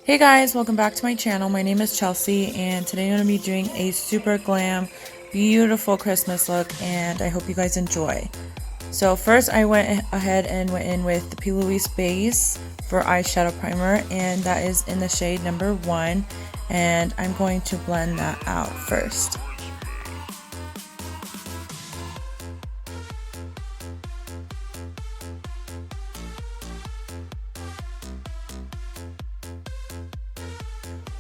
Hey guys, welcome back to my channel. My name is Chelsea and today I'm going to be doing a super glam, beautiful Christmas look and I hope you guys enjoy. So first I went ahead and went in with the P. Louise base for eyeshadow primer and that is in the shade number 1 and I'm going to blend that out first.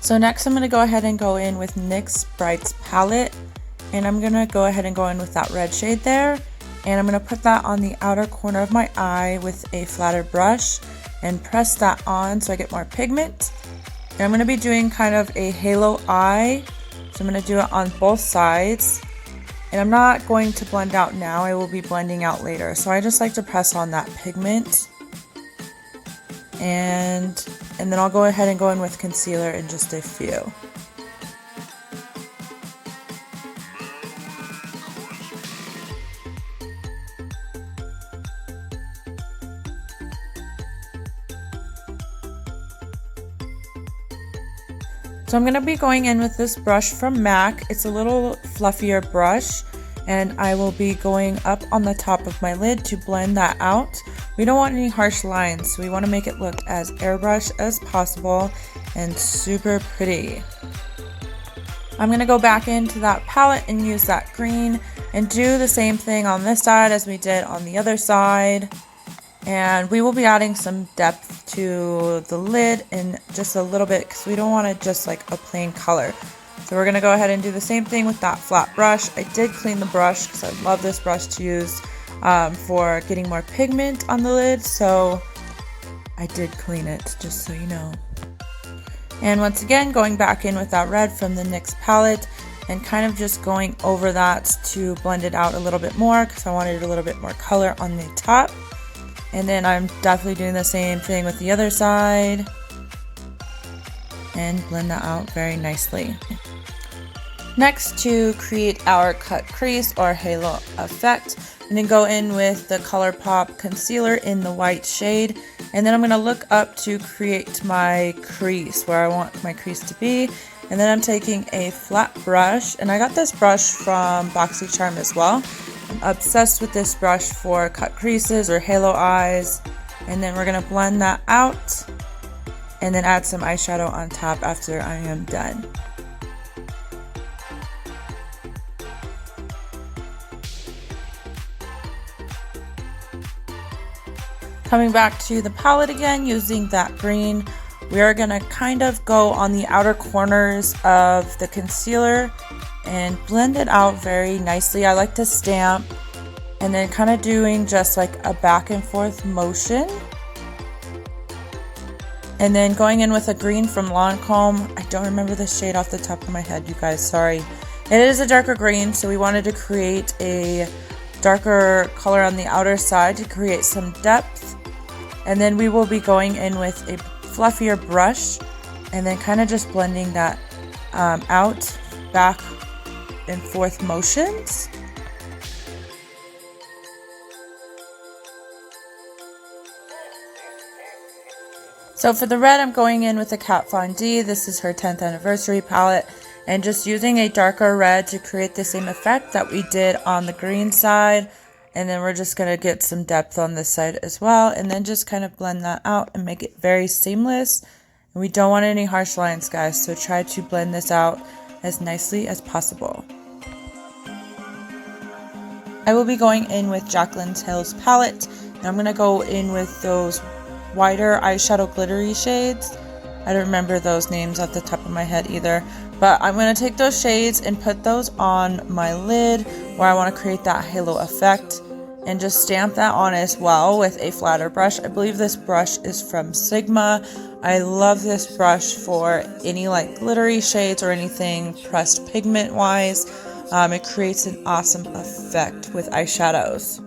So next I'm going to go ahead and go in with NYX Brights palette and I'm going to go ahead and go in with that red shade there and I'm going to put that on the outer corner of my eye with a flatter brush and press that on so I get more pigment. And I'm going to be doing kind of a halo eye, so I'm going to do it on both sides and I'm not going to blend out now, I will be blending out later. So I just like to press on that pigment. And then I'll go ahead and go in with concealer in just a few. So I'm going to be going in with this brush from MAC. It's a little fluffier brush and I will be going up on the top of my lid to blend that out. We don't want any harsh lines, so we want to make it look as airbrush as possible and super pretty. I'm going to go back into that palette and use that green and do the same thing on this side as we did on the other side. And we will be adding some depth to the lid in just a little bit because we don't want it just like a plain color. So we're going to go ahead and do the same thing with that flat brush. I did clean the brush because I love this brush to use for getting more pigment on the lid, so I did clean it, just so you know. And once again, going back in with that red from the NYX palette and kind of just going over that to blend it out a little bit more because I wanted a little bit more color on the top. And then I'm definitely doing the same thing with the other side and blend that out very nicely. Next, to create our cut crease or halo effect, I'm going to go in with the ColourPop concealer in the white shade, and then I'm going to look up to create my crease where I want my crease to be. And then I'm taking a flat brush, and I got this brush from BoxyCharm as well. I'm obsessed with this brush for cut creases or halo eyes. And then we're going to blend that out and then add some eyeshadow on top after I am done. Coming back to the palette again, using that green, we are going to kind of go on the outer corners of the concealer and blend it out very nicely. I like to stamp and then kind of doing just like a back and forth motion. And then going in with a green from Lancome. I don't remember the shade off the top of my head, you guys, sorry. It is a darker green, so we wanted to create a darker color on the outer side to create some depth. And then we will be going in with a fluffier brush and then kind of just blending that out, back and forth motions. So for the red, I'm going in with the Kat Von D. This is her 10th anniversary palette and just using a darker red to create the same effect that we did on the green side. And then we're just going to get some depth on this side as well and then just kind of blend that out and make it very seamless. And we don't want any harsh lines, guys, so try to blend this out as nicely as possible. I will be going in with Jaclyn Hill's palette and I'm going to go in with those wider eyeshadow glittery shades. I don't remember those names off the top of my head either, but I'm going to take those shades and put those on my lid where I want to create that halo effect and just stamp that on as well with a flatter brush. I believe this brush is from Sigma. I love this brush for any like glittery shades or anything pressed pigment wise. It creates an awesome effect with eyeshadows.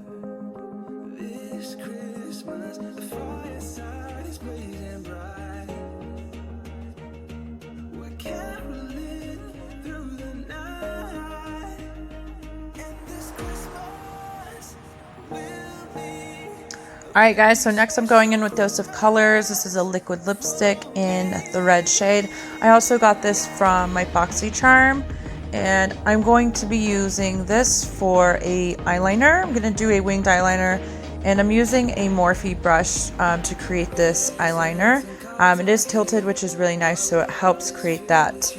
Alright guys, so next I'm going in with Dose of Colors. This is a liquid lipstick in the red shade. I also got this from my BoxyCharm, and I'm going to be using this for a eyeliner. I'm going to do a winged eyeliner, and I'm using a Morphe brush to create this eyeliner. It is tilted, which is really nice, so it helps create that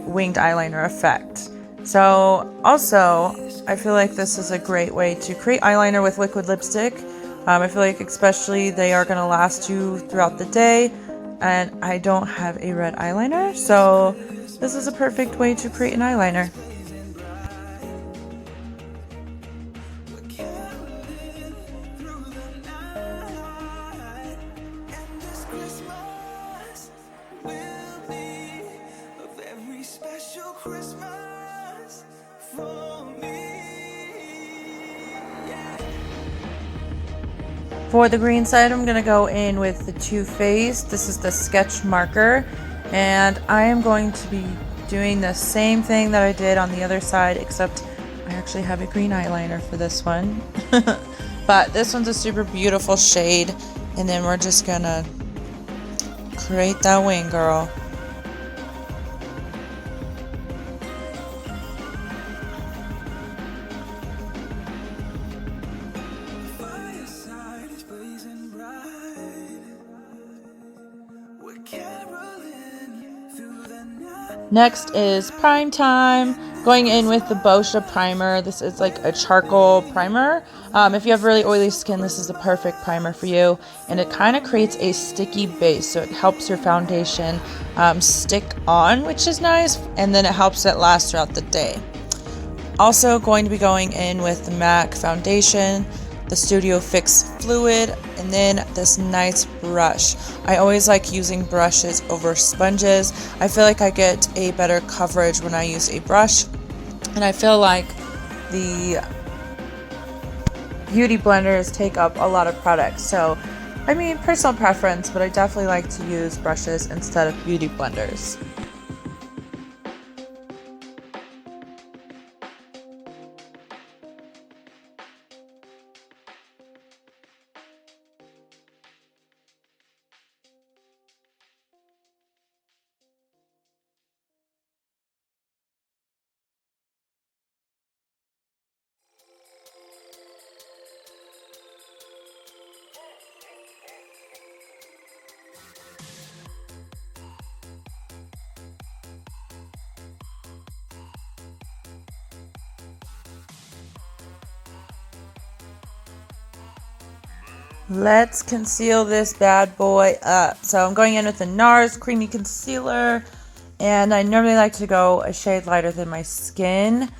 winged eyeliner effect. So also, I feel like this is a great way to create eyeliner with liquid lipstick. I feel like especially they are going to last you throughout the day, and I don't have a red eyeliner, so this is a perfect way to create an eyeliner. For the green side, I'm going to go in with the Too Faced. This is the sketch marker, and I am going to be doing the same thing that I did on the other side, except I actually have a green eyeliner for this one. But this one's a super beautiful shade, and then we're just going to create that wing, girl. Next is Prime Time. Going in with the Boscia primer. This is like a charcoal primer. If you have really oily skin, this is the perfect primer for you. And it kind of creates a sticky base, so it helps your foundation stick on, which is nice. And then it helps it last throughout the day. Also going to be going in with the MAC foundation, the Studio Fix Fluid, and then this nice brush. I always like using brushes over sponges. I feel like I get a better coverage when I use a brush, and I feel like the beauty blenders take up a lot of products. So, I mean, personal preference, but I definitely like to use brushes instead of beauty blenders. Let's conceal this bad boy up. So I'm going in with the NARS Creamy Concealer, and I normally like to go a shade lighter than my skin.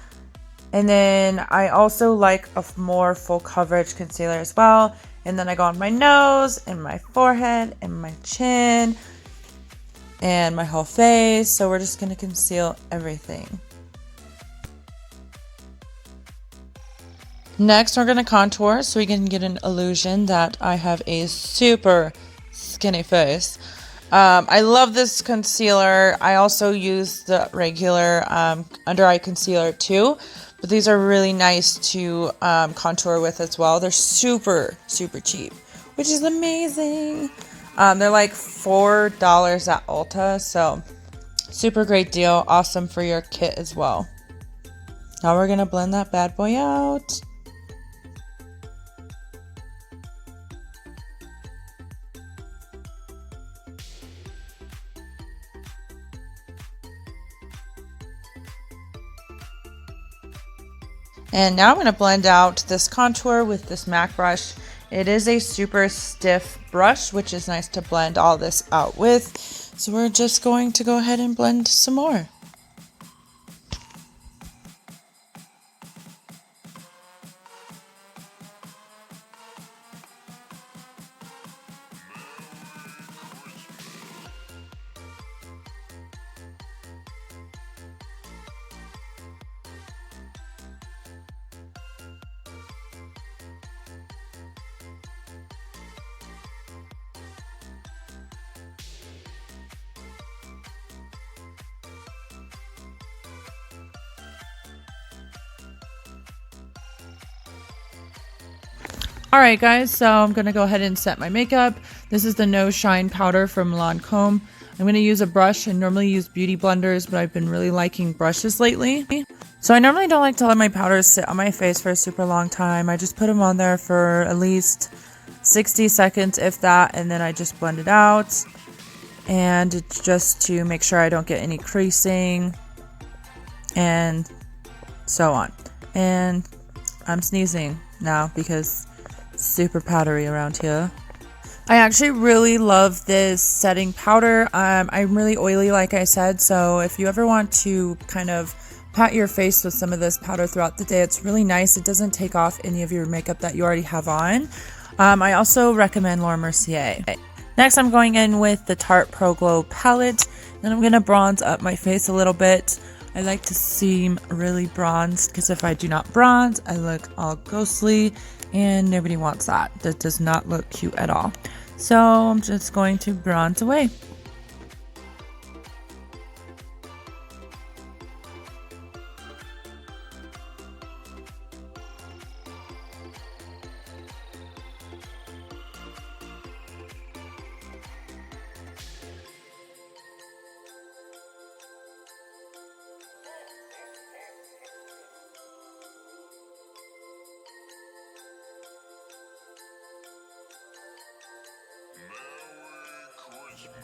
And then I also like a more full coverage concealer as well. And then I go on my nose and my forehead and my chin and my whole face. So we're just going to conceal everything. Next, we're going to contour so we can get an illusion that I have a super skinny face. I love this concealer. I also use the regular under eye concealer too, but these are really nice to contour with as well. They're super, super cheap, which is amazing. They're like $4 at Ulta, so super great deal. Awesome for your kit as well. Now we're going to blend that bad boy out. And now I'm going to blend out this contour with this MAC brush. It is a super stiff brush, which is nice to blend all this out with. So we're just going to go ahead and blend some more. Alright guys, so I'm going to go ahead and set my makeup. This is the No Shine powder from Lancome. I'm going to use a brush. I normally use beauty blenders, but I've been really liking brushes lately. So I normally don't like to let my powders sit on my face for a super long time. I just put them on there for at least 60 seconds, if that, and then I just blend it out. And it's just to make sure I don't get any creasing and so on. And I'm sneezing now because it's super powdery around here. I actually really love this setting powder. I'm really oily, like I said, so if you ever want to kind of pat your face with some of this powder throughout the day, it's really nice. It doesn't take off any of your makeup that you already have on. I also recommend Laura Mercier. Next, I'm going in with the Tarte Pro Glow palette, and I'm going to bronze up my face a little bit. I like to seem really bronzed because if I do not bronze, I look all ghostly, and nobody wants that. That does not look cute at all. So I'm just going to bronze away.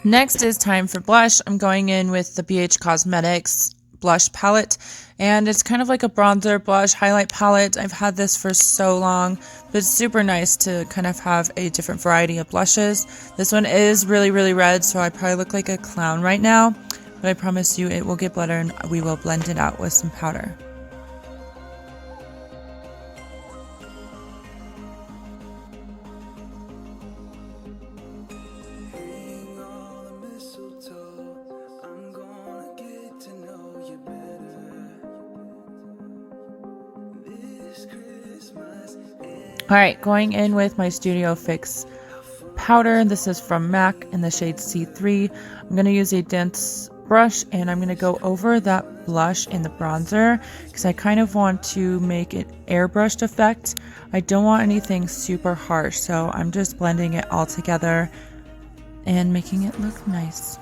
Next is time for blush. I'm going in with the BH Cosmetics blush palette, and it's kind of like a bronzer blush highlight palette. I've had this for so long, but it's super nice to kind of have a different variety of blushes. This one is really red, so I probably look like a clown right now, but I promise you it will get better and we will blend it out with some powder. Alright, going in with my Studio Fix powder. This is from MAC in the shade C3. I'm going to use a dense brush and I'm going to go over that blush in the bronzer because I kind of want to make it airbrushed effect. I don't want anything super harsh, so I'm just blending it all together and making it look nice.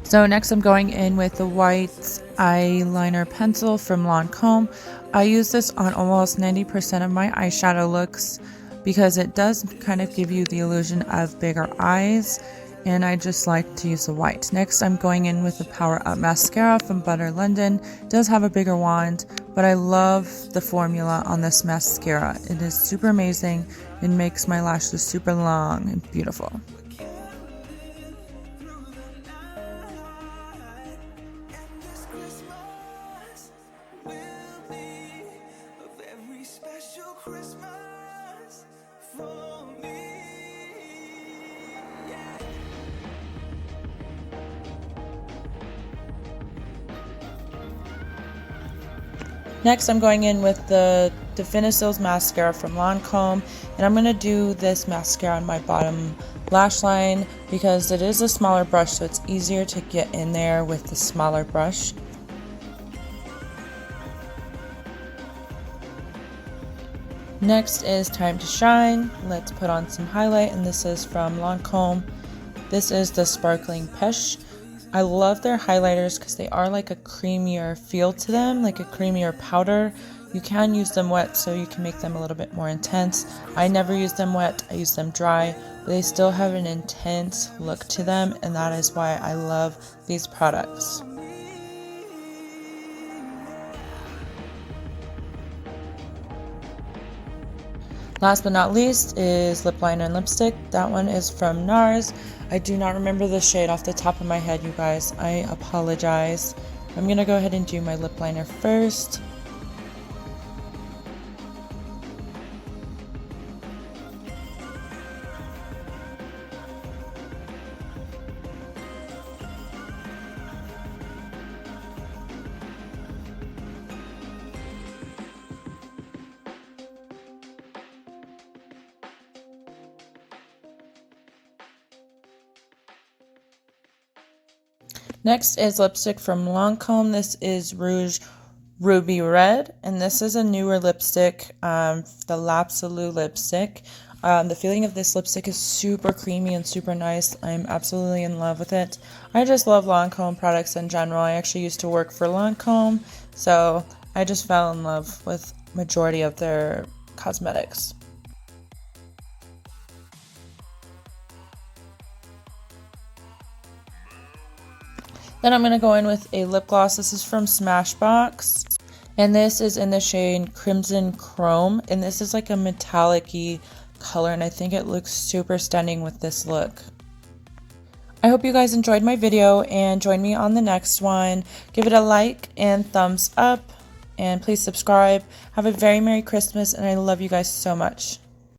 So next I'm going in with the white eyeliner pencil from Lancome. I use this on almost 90% of my eyeshadow looks because it does kind of give you the illusion of bigger eyes, and I just like to use the white. Next I'm going in with the Power Up Mascara from Butter London. It does have a bigger wand, but I love the formula on this mascara. It is super amazing. It makes my lashes super long and beautiful. Next, I'm going in with the Definisil's mascara from Lancome, and I'm going to do this mascara on my bottom lash line because it is a smaller brush, so it's easier to get in there with the smaller brush. Next is time to shine. Let's put on some highlight, and this is from Lancome. This is the Sparkling Pesh. I love their highlighters because they are like a creamier feel to them, like a creamier powder. You can use them wet so you can make them a little bit more intense. I never use them wet, I use them dry, but they still have an intense look to them, and that is why I love these products. Last but not least is lip liner and lipstick. That one is from NARS. I do not remember the shade off the top of my head, you guys. I apologize. I'm going to go ahead and do my lip liner first. Next is lipstick from Lancome. This is Rouge Ruby Red, and this is a newer lipstick, the L'Absolu lipstick. The feeling of this lipstick is super creamy and super nice. I'm absolutely in love with it. I just love Lancome products in general. I actually used to work for Lancome, so I just fell in love with majority of their cosmetics. Then I'm going to go in with a lip gloss. This is from Smashbox. And this is in the shade Crimson Chrome. And this is like a metallic-y color. And I think it looks super stunning with this look. I hope you guys enjoyed my video and join me on the next one. Give it a like and thumbs up. And please subscribe. Have a very Merry Christmas. And I love you guys so much.